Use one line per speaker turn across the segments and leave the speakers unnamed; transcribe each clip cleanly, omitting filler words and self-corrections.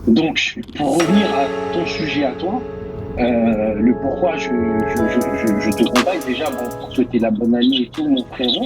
Donc, pour revenir à ton sujet à toi, le pourquoi je te contacte déjà bon, pour souhaiter la bonne année et tout, mon frérot,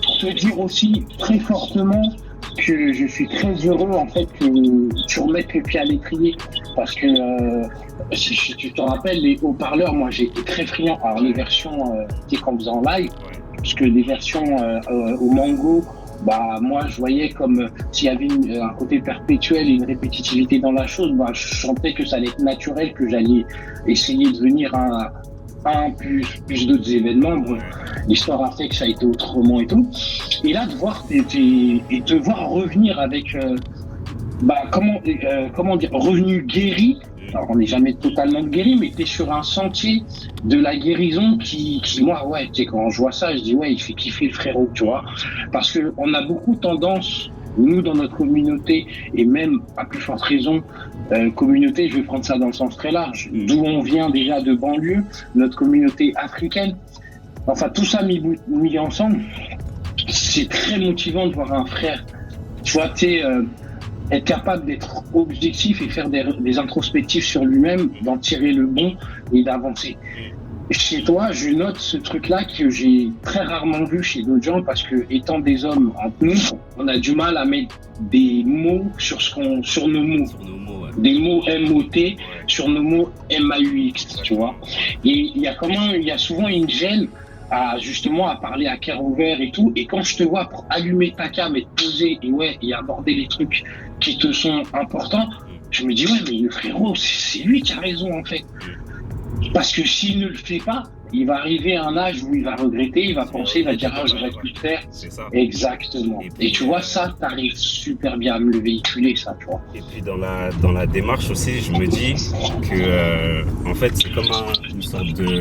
pour te dire aussi très fortement que je suis très heureux en fait que tu remettes le pied à l'étrier parce que si tu te rappelles les haut-parleurs, moi j'ai été très friand. Alors les versions tu sais, qu'on faisait en live, parce que les versions au Mango, bah moi je voyais comme s'il y avait un côté perpétuel et une répétitivité dans la chose, bah je sentais que ça allait être naturel, que j'allais essayer de venir à un plus d'autres événements. Bon, l'histoire a fait que ça a été autrement et tout. Et là de voir et te voir revenir avec bah comment dire revenu guéri. Alors, on n'est jamais totalement guéri, mais tu es sur un sentier de la guérison qui moi, ouais, tu sais, quand je vois ça, je dis, ouais, il fait kiffer le frérot, tu vois. Parce que on a beaucoup tendance, nous, dans notre communauté, et même, à plus forte raison, communauté, je vais prendre ça dans le sens très large, d'où on vient déjà de banlieue, notre communauté africaine, enfin, tout ça mis ensemble, c'est très motivant de voir un frère, tu vois, tu sais, être capable d'être objectif et faire des introspectifs sur lui-même, d'en tirer le bon et d'avancer. Chez toi, je note ce truc-là que j'ai très rarement vu chez d'autres gens parce que, étant des hommes entre nous, on a du mal à mettre des mots sur nos mots. Des mots M-O-T sur nos mots M-A-U-X, tu vois. Et il y a souvent une gêne justement à parler à cœur ouvert et tout. Et quand je te vois pour allumer ta cam et te poser et aborder les trucs qui te sont importants, je me dis ouais mais le frérot c'est lui qui a raison en fait. Parce que s'il ne le fait pas, il va arriver à un âge où il va regretter, il va penser, il va dire ah j'aurais pu le faire.
C'est ça.
Exactement. Et tu vois ça, t'arrives super bien à me le véhiculer ça, tu vois.
Et puis dans la démarche aussi, je me dis que en fait c'est comme une sorte de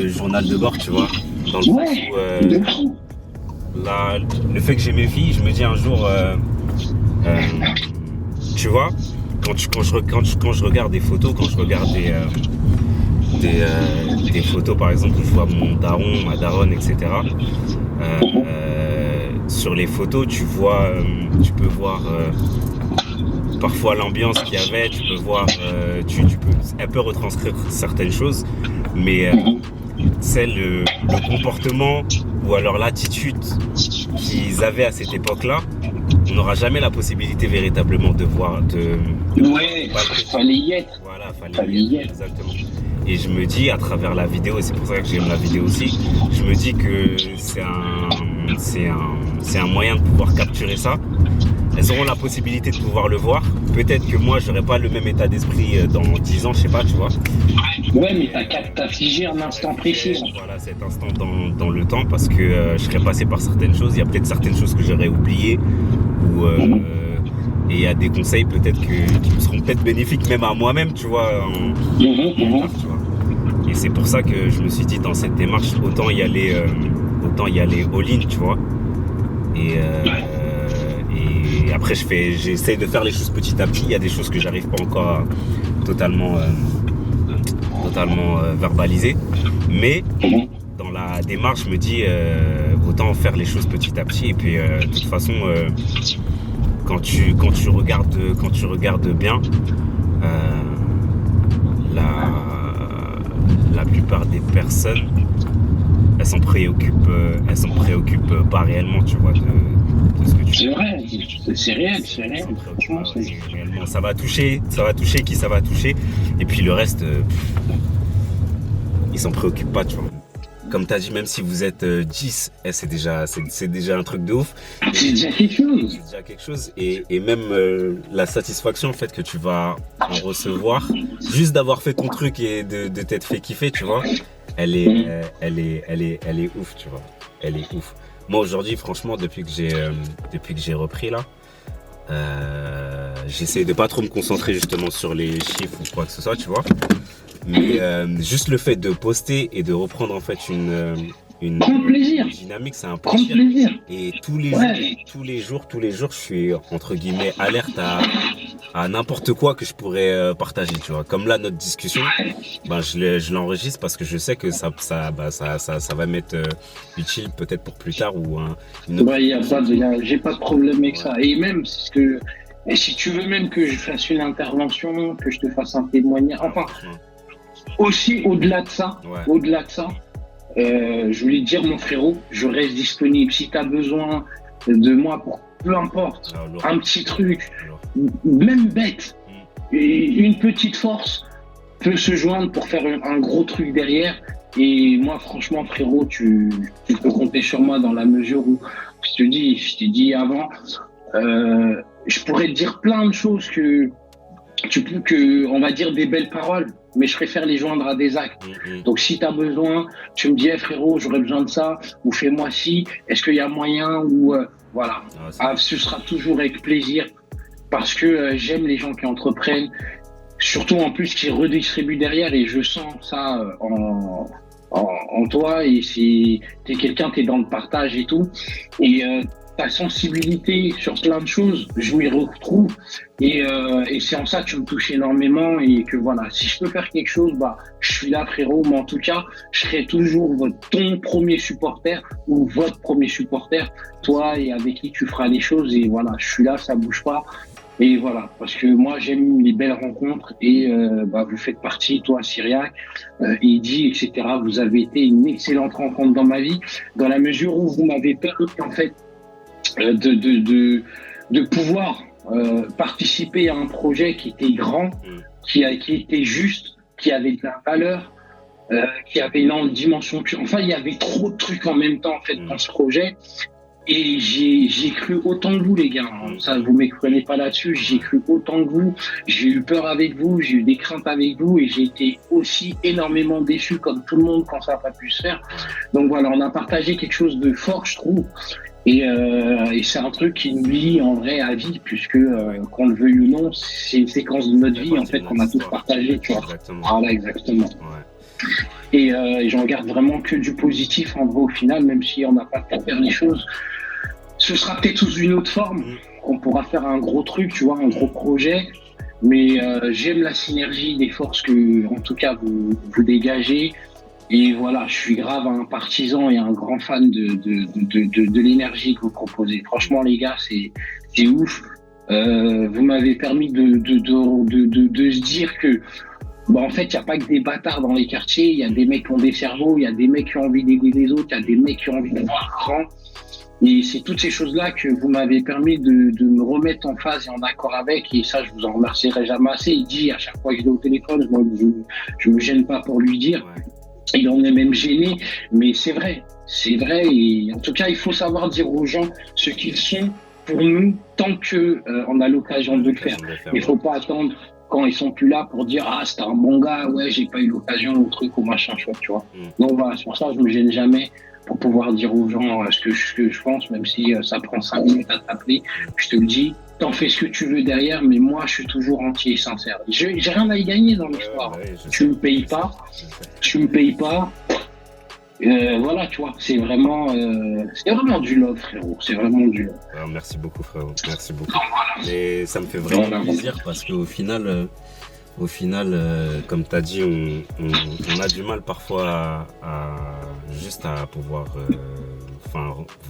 journal de bord, tu vois, dans le sens où le fait que j'ai mes filles, je me dis un jour, tu vois, quand je regarde des photos, quand je regarde des photos par exemple où je vois mon daron, ma daronne, etc. Sur les photos, tu peux voir parfois l'ambiance qu'il y avait, tu peux voir, elle peut retranscrire certaines choses, mais c'est le comportement ou alors l'attitude qu'ils avaient à cette époque-là, on n'aura jamais la possibilité véritablement de voir.
Ouais, fallait y être.
Voilà, fallait y être, exactement. Et je me dis à travers la vidéo, et c'est pour ça que j'aime la vidéo aussi, je me dis que c'est un moyen de pouvoir capturer ça. Elles auront la possibilité de pouvoir le voir. Peut-être que moi, j'aurai pas le même état d'esprit dans 10 ans, je sais pas, tu vois.
Ouais, mais t'as figé un instant précis.
Voilà, cet instant dans le temps, parce que je serais passé par certaines choses. Il y a peut-être certaines choses que j'aurais oubliées. Et il y a des conseils peut-être qui me seront peut-être bénéfiques même à moi-même, tu vois. Tu vois. Et c'est pour ça que je me suis dit, dans cette démarche, autant y aller all-in, tu vois. Et après, j'essaie de faire les choses petit à petit. Il y a des choses que j'arrive pas encore à totalement verbaliser. Mais dans la démarche, je me dis, autant faire les choses petit à petit. Et puis, de toute façon, quand tu regardes bien, la plupart des personnes, elles s'en préoccupent pas réellement, tu vois, de ce que tu
fais. C'est vrai, c'est réel. Franchement,
réellement, ça va toucher qui ça va toucher, et puis le reste, ils s'en préoccupent pas, tu vois. Comme tu as dit, même si vous êtes 10, c'est déjà un truc de ouf.
C'est déjà quelque chose.
C'est déjà quelque chose. Et même la satisfaction en fait que tu vas en recevoir, juste d'avoir fait ton truc et de t'être fait kiffer, tu vois, elle est ouf, tu vois. Elle est ouf. Moi aujourd'hui, franchement, depuis que j'ai repris là, j'essaie de pas trop me concentrer justement sur les chiffres ou quoi que ce soit, tu vois. Mais juste le fait de poster et de reprendre en fait une dynamique, c'est un plaisir. Et tous les jours, je suis entre guillemets alerte à n'importe quoi que je pourrais partager, tu vois. Comme là, notre discussion, ben je l'enregistre parce que je sais que ça va m'être utile peut-être pour plus tard ou une autre.
Ouais, j'ai pas de problème avec ça. Et même, c'est ce que Et si tu veux même que je fasse une intervention, que je te fasse un témoignage, enfin, aussi au-delà de ça, je voulais te dire, mon frérot, je reste disponible. Si tu as besoin de moi pour peu importe, un petit truc, même bête, et une petite force peut se joindre pour faire un gros truc derrière. Et moi, franchement, frérot, tu peux compter sur moi dans la mesure où, je t'ai dit avant, je pourrais te dire plein de choses on va dire des belles paroles, mais je préfère les joindre à des actes. Donc si tu as besoin, tu me dis, frérot, j'aurais besoin de ça, ou fais-moi ci, est-ce qu'il y a moyen, ou voilà. Ce sera toujours avec plaisir, parce que j'aime les gens qui entreprennent, surtout en plus qui redistribuent derrière, et je sens ça en toi, et si t'es quelqu'un, t'es dans le partage et tout, et ta sensibilité sur plein de choses, je m'y retrouve, et c'est en ça que tu me touches énormément, et que voilà, si je peux faire quelque chose, je suis là, frérot, mais en tout cas, je serai toujours ton premier supporter, ou votre premier supporter, toi, et avec qui tu feras les choses, et voilà, je suis là, ça bouge pas. Et voilà, parce que moi j'aime les belles rencontres, et vous faites partie, toi Cyriac, Eddy, etc. Vous avez été une excellente rencontre dans ma vie, dans la mesure où vous m'avez permis en fait de pouvoir participer à un projet qui était grand, qui était juste, qui avait de la valeur, qui avait une dimension pure. Enfin, il y avait trop de trucs en même temps en fait dans ce projet. Et j'ai cru autant que vous, les gars. Ça, vous méprenez pas là-dessus. J'ai cru autant que vous. J'ai eu peur avec vous. J'ai eu des craintes avec vous. Et j'ai été aussi énormément déçu, comme tout le monde, quand ça n'a pas pu se faire. Donc voilà, on a partagé quelque chose de fort, je trouve. Et c'est un truc qui nous lie en vrai à vie, puisque qu'on le veuille ou non, c'est une séquence de notre vie en fait qu'on a tous partagé. Tu vois. Voilà, exactement. Et j'en garde vraiment que du positif en vrai au final, même si on n'a pas pu faire les choses. Ce sera peut-être sous une autre forme, qu'on pourra faire un gros truc, tu vois, un gros projet. Mais j'aime la synergie des forces que, en tout cas, vous dégagez. Et voilà, je suis grave un partisan et un grand fan de l'énergie que vous proposez. Franchement, les gars, c'est ouf. Vous m'avez permis de se dire que en fait, il n'y a pas que des bâtards dans les quartiers, il y a des mecs qui ont des cerveaux, il y a des mecs qui ont envie d'aider les autres, il y a des mecs qui ont envie de voir grand. Et c'est toutes ces choses-là que vous m'avez permis de me remettre en phase et en accord avec, et ça, je vous en remercierai jamais assez. Il dit, à chaque fois que je l'ai au téléphone, je me gêne pas pour lui dire. Il en est même gêné, mais c'est vrai, et en tout cas, il faut savoir dire aux gens ce qu'ils sont pour nous, tant que on a l'occasion de le faire. Il faut pas attendre quand ils sont plus là pour dire c'était un bon gars, ouais, j'ai pas eu l'occasion ou truc ou machin chouette, tu vois. Donc voilà, c'est pour ça que je me gêne jamais pour pouvoir dire aux gens ce que je pense, même si ça prend 5 minutes à t'appeler. Je te le dis, t'en fais ce que tu veux derrière, mais moi je suis toujours entier et sincère. J'ai rien à y gagner dans l'histoire. Tu me payes pas. Voilà, tu vois, c'est vraiment du love, frérot. C'est vraiment du love.
Alors, merci beaucoup, frérot. Merci beaucoup. Et ça me fait vraiment plaisir parce qu'au final, comme tu as dit, on a du mal parfois juste à pouvoir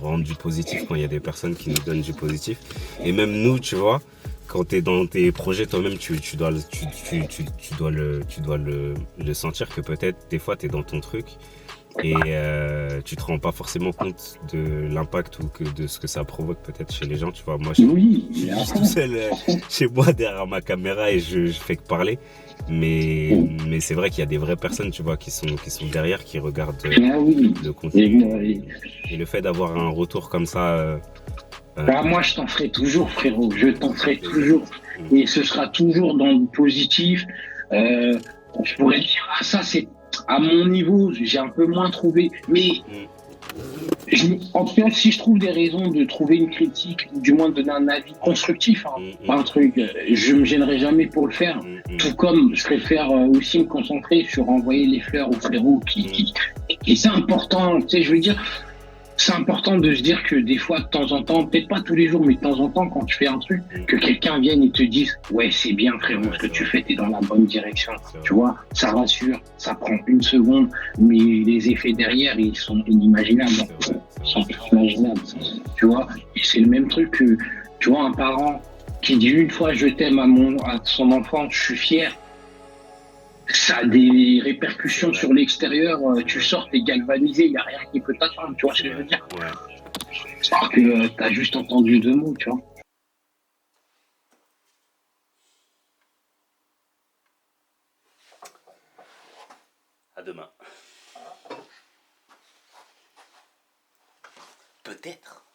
rendre du positif quand il y a des personnes qui nous donnent du positif. Et même nous, tu vois, quand tu es dans tes projets, toi-même, tu dois le sentir que peut-être des fois tu es dans ton truc. Et tu te rends pas forcément compte de l'impact ou de ce que ça provoque peut-être chez les gens, tu vois. Moi, je suis tout seul chez moi derrière ma caméra et je fais que parler. Mais c'est vrai qu'il y a des vraies personnes, tu vois, qui sont derrière, qui regardent le contenu. Et le fait d'avoir un retour comme ça...
moi, je t'en ferai toujours, frérot. Je t'en ferai toujours. Et ce sera toujours dans le positif. Je pourrais dire, ça, c'est... À mon niveau, j'ai un peu moins trouvé, mais en tout cas, si je trouve des raisons de trouver une critique, ou du moins de donner un avis constructif, pas un truc, je me gênerai jamais pour le faire. Tout comme je préfère aussi me concentrer sur envoyer les fleurs aux frérots et c'est important, tu sais, je veux dire, c'est important de se dire que des fois, de temps en temps, peut-être pas tous les jours, mais de temps en temps, quand tu fais un truc, que quelqu'un vienne et te dise « Ouais, c'est bien, frérot, ce que tu fais, t'es dans la bonne direction. » Tu vois, ça rassure, ça prend une seconde, mais les effets derrière, ils sont inimaginables. Ils sont inimaginables, tu vois. Et c'est le même truc que, tu vois, un parent qui dit une fois je t'aime à son enfant, je suis fier, ça a des répercussions sur l'extérieur. Tu sors, t'es galvanisé, il n'y a rien qui peut t'attendre, tu vois ce que je veux dire. Alors que t'as juste entendu 2 mots, tu vois.
À demain. Peut-être.